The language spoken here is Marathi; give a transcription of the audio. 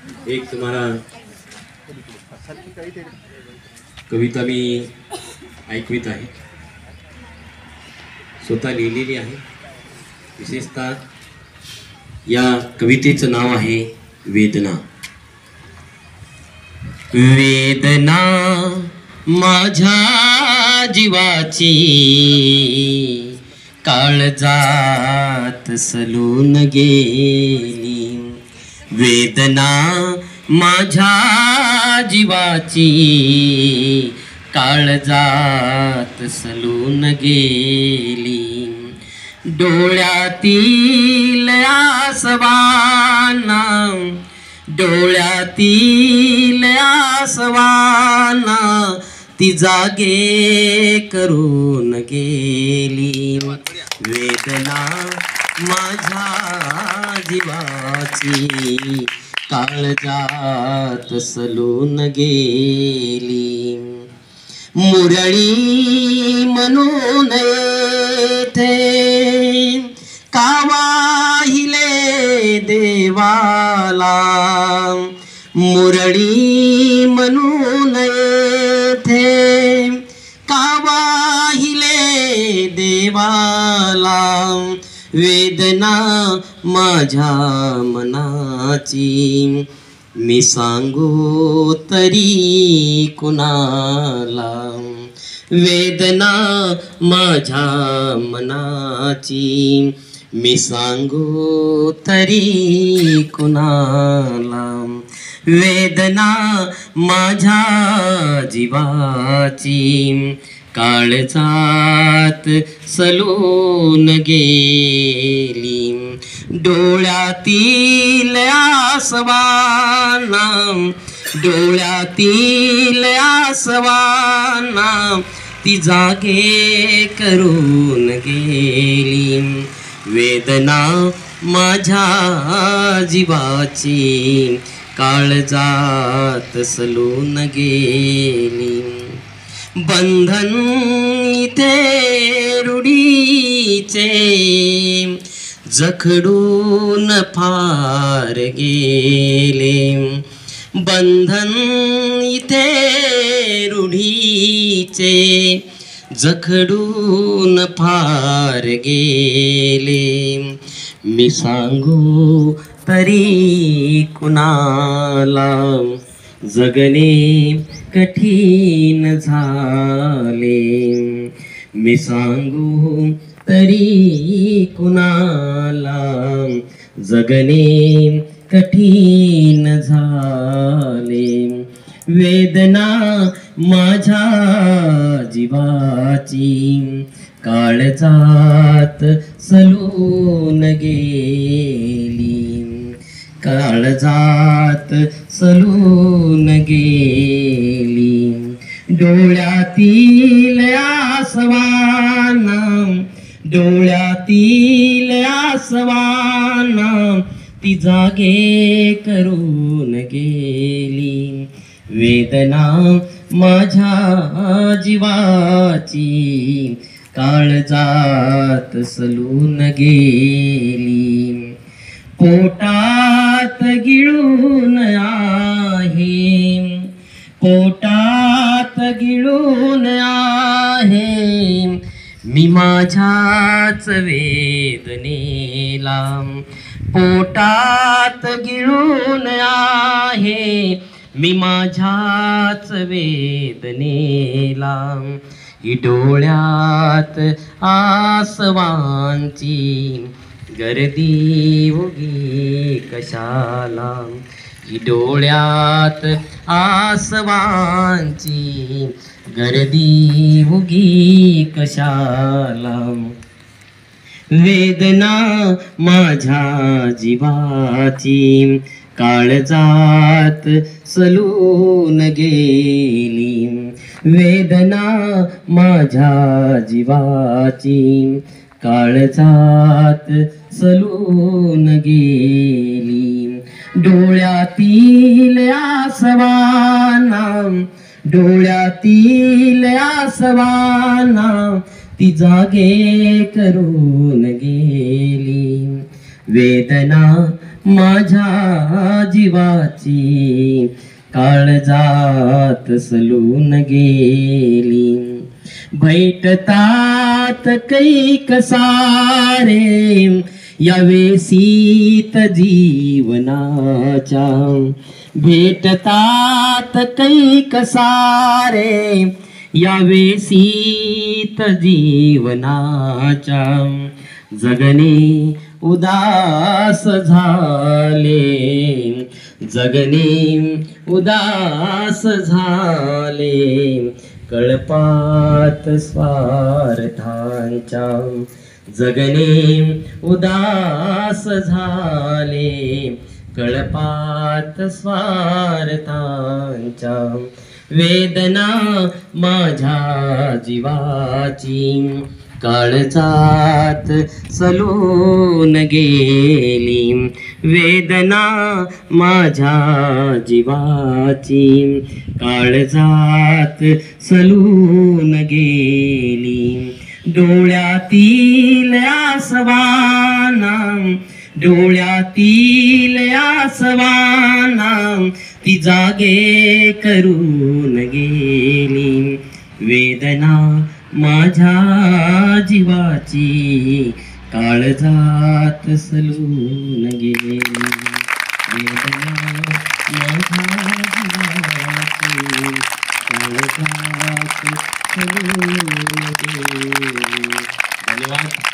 एक तुम्हाला कविता मी ऐकवित आहे, स्वतः लिहिलेली आहे। विशेषतः या कवितेचं नाव आहे वेदना। वेदना माझ्या जीवाची काळजात सलून गेली। वेदना माझ्या जीवाची काळजात सलून गेली। डोळ्यातील आसवाना, डोळ्यातील आसवाना ती जागे करून गेली। वेदना माझ्या जीवाची काळजात सलून गेली। मुरळी म्हणून येथे का वाहिले देवाला, मुरळी म्हणून येथे का वाहिले देवाला। वेदना माझ्या मनाची मी सांगू तरी कुणाला। वेदना माझ्या मनाची मी सांगू तरी कुणाला। वेदना माझ्या जीवाची काळजात सलून गेली। डोळ्यातील आसवाना, डोळ्यातील आसवाना ती जागे करून गेली। वेदना माझ्या जीवाची काळजात सलून गेली। बंधन इथे रूढीचे जखडून फार गेले। बंधन इथे रूढीचे जखडून फार गेले। मी सांगू तरी कुणाला जगणे कठीण झाले। मी सांगू तरी कुणाला जगणे कठीण झाले। वेदना माझ्या जीवाची काळजात सलून गेली। काळजात सलून गेली। डोळ्यातील आसवाना, डोळ्यातील आसवाना ती जागे करून गेली। वेदना माझ्या जीवाची काळजात सलून गेली। पोटात गिळून आहे, पोटात गिळून आहे मी माझ्याच वेदनेला। पोटात गिळून आहे मी माझ्याच वेदनेला। ही डोळ्यात आसवांची गर्दी उगी कशाला। ही डोळ्यात आसवांची गर्दी उगी कशाला। वेदना माझ्या जीवाची काळजात सलून गेली। वेदना माझ्या जीवाची काळजात सलून गेली। डोळ्यातील आसवाना, डोळ्यातील आसवाना ती जागे करून गेली। वेदना माझ्या जीवाची काळजात सलून गेली. भेटतात कैक सारे यावेसीत जीवनाच्या, भेटतात कैक सारे यावेसीत जीवनाच्या. जगणे उदास झाले, जगणे उदास झाले कळपात स्वार्थांच्या. जगणे उदास झाले कळपात स्वार्थांच्या. वेदना माझ्या जीवाची काळजात सलून गेली. वेदना माझ्या जीवाची काळजात सलून गेली. डोळ्यातील आसवाना, डोळ्यातील आसवाना ती जागे करून गेली. वेदना माझ्या जीवाची काळजात सलून गेली. वेदना माझ्या जीवाची काळजात सलून गेली. धन्यवाद.